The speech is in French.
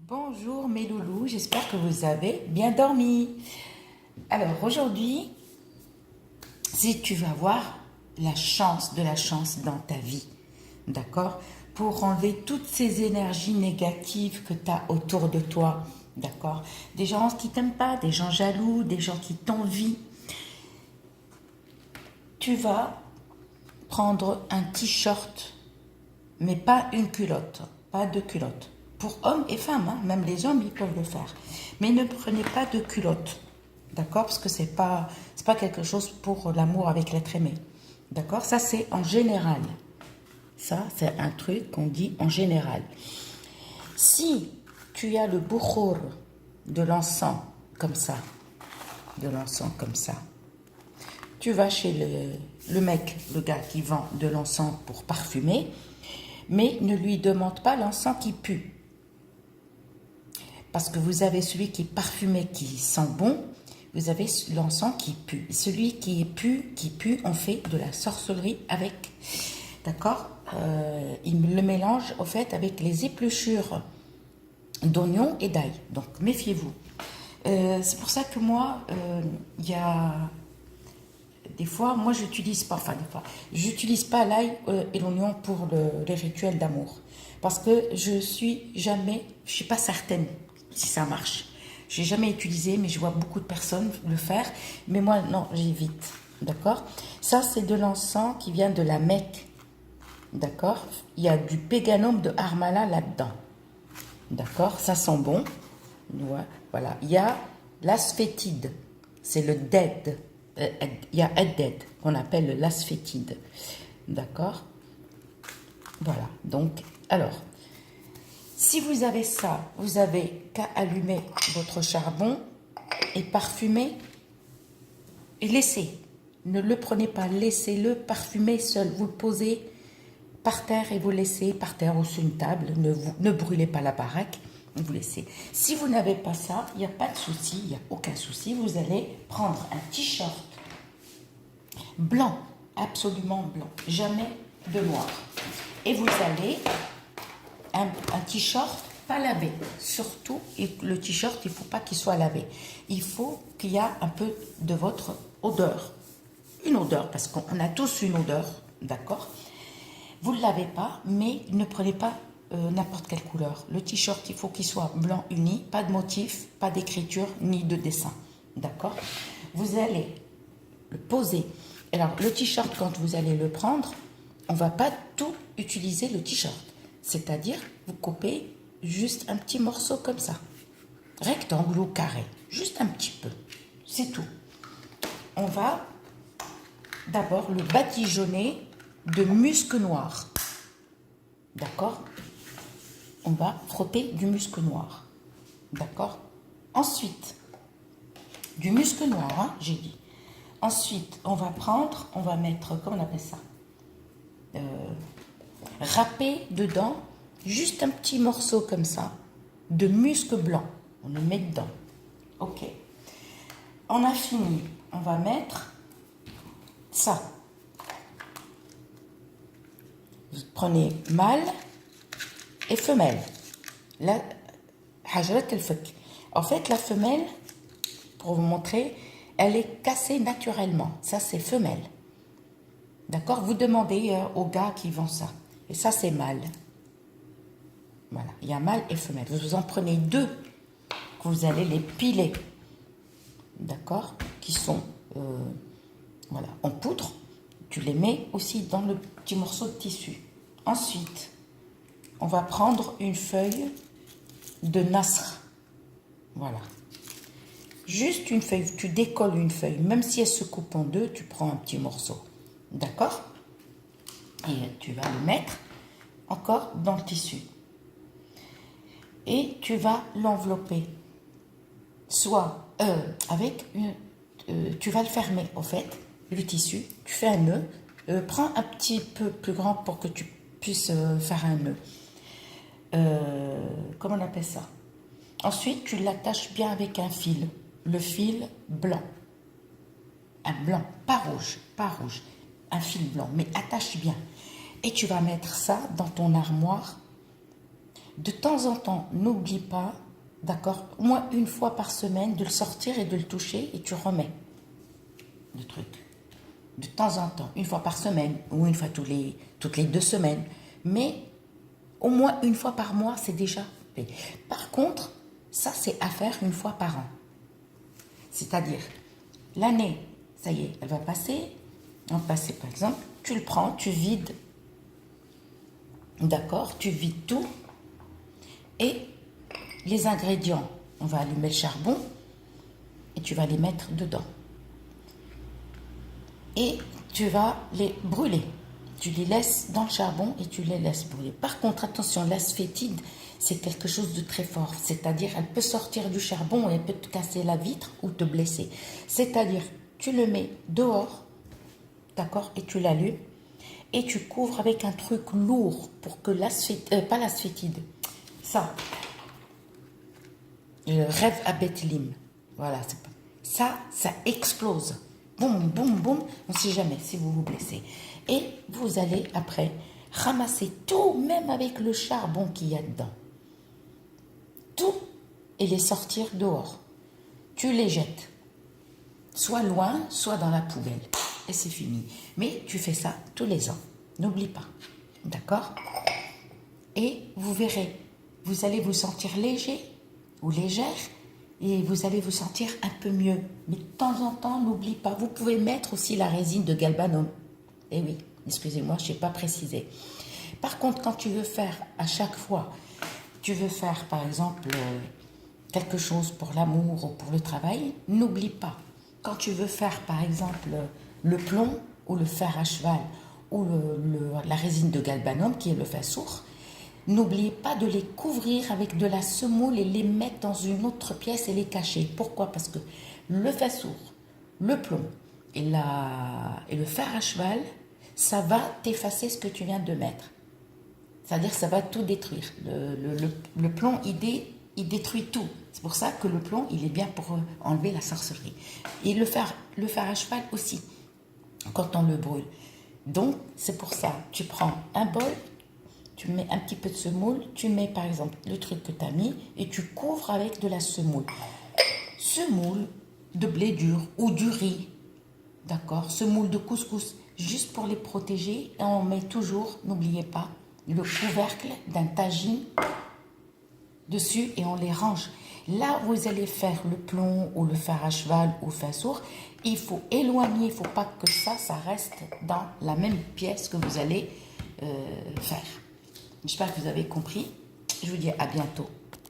Bonjour mes loulous, j'espère que vous avez bien dormi. Alors aujourd'hui, si tu vas voir la chance de la chance dans ta vie, d'accord? Pour enlever toutes ces énergies négatives que tu as autour de toi, d'accord? Des gens qui t'aiment pas, des gens jaloux, des gens qui t'envient. Tu vas prendre un t-shirt, mais pas une culotte, pas de culotte. Pour hommes et femmes, hein, même les hommes, ils peuvent le faire. Mais ne prenez pas de culotte, d'accord? Parce que c'est pas quelque chose pour l'amour avec l'être aimé, d'accord? Ça, c'est en général. Ça, c'est un truc qu'on dit en général. Si tu as le bouchour de l'encens comme ça, de l'encens comme ça, tu vas chez le mec, le gars qui vend de l'encens pour parfumer, mais ne lui demande pas l'encens qui pue. Parce que vous avez celui qui est parfumé, qui sent bon, vous avez l'encens qui pue. Celui qui pue, on fait de la sorcellerie avec. D'accord. Il le mélange au fait avec les épluchures d'oignons et d'ail. Donc méfiez-vous. C'est pour ça que moi, il y a des fois, moi j'utilise pas, enfin des fois, j'utilise pas l'ail et l'oignon pour les rituels d'amour. Parce que je suis pas certaine si ça marche. J'ai jamais utilisé, mais je vois beaucoup de personnes le faire. Mais moi, non, j'évite. D'accord. Ça, c'est de l'encens qui vient de la Mecque. D'accord. Il y a du péganum de Harmala là-dedans. D'accord. Ça sent bon. Ouais, voilà. Il y a l'asphétide. C'est le dead. Il y a dead qu'on appelle l'asphétide. D'accord. Voilà. Donc, alors, si vous avez ça, vous avez qu'à allumer votre charbon et parfumer et laissez. Ne le prenez pas, laissez-le parfumer seul. Vous le posez par terre et vous laissez par terre ou sur une table. Ne brûlez pas la baraque, vous laissez. Si vous n'avez pas ça, il n'y a pas de souci, il n'y a aucun souci. Vous allez prendre un t-shirt blanc, absolument blanc, jamais de noir. Et vous allez un t-shirt pas lavé. Surtout, le t-shirt, il ne faut pas qu'il soit lavé. Il faut qu'il y ait un peu de votre odeur. Une odeur, parce qu'on a tous une odeur, d'accord? Vous ne le lavez pas, mais ne prenez pas n'importe quelle couleur. Le t-shirt, il faut qu'il soit blanc uni, pas de motif, pas d'écriture, ni de dessin, d'accord? Vous allez le poser. Alors, le t-shirt, quand vous allez le prendre, on ne va pas tout utiliser le t-shirt. C'est-à-dire, vous coupez juste un petit morceau comme ça. Rectangle ou carré. Juste un petit peu. C'est tout. On va d'abord le badigeonner de musc noir. D'accord? On va frotter du musc noir. D'accord? Ensuite, du musc noir, hein, j'ai dit. Ensuite, on va mettre, comment on appelle ça? Râper dedans, juste un petit morceau comme ça, de musc blanc. On le met dedans. Ok. On a fini. On va mettre ça. Vous prenez mâle et femelle. La hajrat el-fek. En fait, la femelle, pour vous montrer, elle est cassée naturellement. Ça, c'est femelle. D'accord? Vous demandez aux gars qui vendent ça. Et ça, c'est mâle. Voilà. Il y a mâle et femelle. Vous en prenez deux que vous allez les piler. D'accord? Qui sont voilà, en poudre. Tu les mets aussi dans le petit morceau de tissu. Ensuite, on va prendre une feuille de nasr. Voilà. Juste une feuille. Tu décolles une feuille. Même si elle se coupe en deux, tu prends un petit morceau. D'accord? Et tu vas le mettre encore dans le tissu. Et tu vas l'envelopper. Soit avec une... tu vas le fermer, au fait, le tissu. Tu fais un nœud. Prends un petit peu plus grand pour que tu puisses faire un nœud. Comment on appelle ça? Ensuite, tu l'attaches bien avec un fil. Le fil blanc. Un blanc, pas rouge, pas rouge. Un fil blanc, mais attache bien. Et tu vas mettre ça dans ton armoire De temps en temps, n'oublie pas, d'accord, au moins une fois par semaine, de le sortir et de le toucher et tu remets le truc. De temps en temps, une fois par semaine ou une fois toutes les 2 semaines. Mais au moins une fois par mois, c'est déjà fait. Par contre, ça, c'est à faire une fois par an. C'est-à-dire, l'année, ça y est, elle va passer. On va passer, par exemple, tu le prends, tu vides. D'accord, tu vides tout. Et les ingrédients, on va allumer le charbon et tu vas les mettre dedans. Et tu vas les brûler. Tu les laisses dans le charbon et tu les laisses brûler. Par contre, attention, l'asphétide, c'est quelque chose de très fort. C'est-à-dire, elle peut sortir du charbon et elle peut te casser la vitre ou te blesser. C'est-à-dire, tu le mets dehors, d'accord, et tu l'allumes. Et tu couvres avec un truc lourd pour que pas l'asphétide, ça, le rêve à Bethléem. Voilà, ça explose. Boum, boum, boum, on ne sait jamais si vous vous blessez. Et vous allez après ramasser tout, même avec le charbon qu'il y a dedans. Tout, et les sortir dehors. Tu les jettes. Soit loin, soit dans la poubelle. Et c'est fini. Mais tu fais ça tous les ans. N'oublie pas. D'accord? Et vous verrez, vous allez vous sentir léger ou légère et vous allez vous sentir un peu mieux. Mais de temps en temps, n'oublie pas. Vous pouvez mettre aussi la résine de galbanum. Eh oui, excusez-moi, je n'ai pas précisé. Par contre, quand tu veux faire à chaque fois, tu veux faire par exemple quelque chose pour l'amour ou pour le travail, n'oublie pas. Quand tu veux faire par exemple le plomb ou le fer à cheval ou la résine de galbanum qui est le fassour, n'oubliez pas de les couvrir avec de la semoule et les mettre dans une autre pièce et les cacher. Pourquoi? Parce que le fassour, le plomb et le fer à cheval, ça va t'effacer ce que tu viens de mettre. C'est-à-dire que ça va tout détruire. Le plomb, il détruit tout. C'est pour ça que le plomb, il est bien pour enlever la sorcellerie. Et le fer à cheval aussi, quand on le brûle. Donc, c'est pour ça, tu prends un bol, tu mets un petit peu de semoule, tu mets par exemple le truc que tu as mis et tu couvres avec de la semoule. Semoule de blé dur ou du riz, d'accord? Semoule de couscous, juste pour les protéger. Et on met toujours, n'oubliez pas, le couvercle d'un tagine dessus et on les range. Là, vous allez faire le plomb ou le fer à cheval ou le fassour. Il faut éloigner, il ne faut pas que ça reste dans la même pièce que vous allez faire. J'espère que vous avez compris. Je vous dis à bientôt.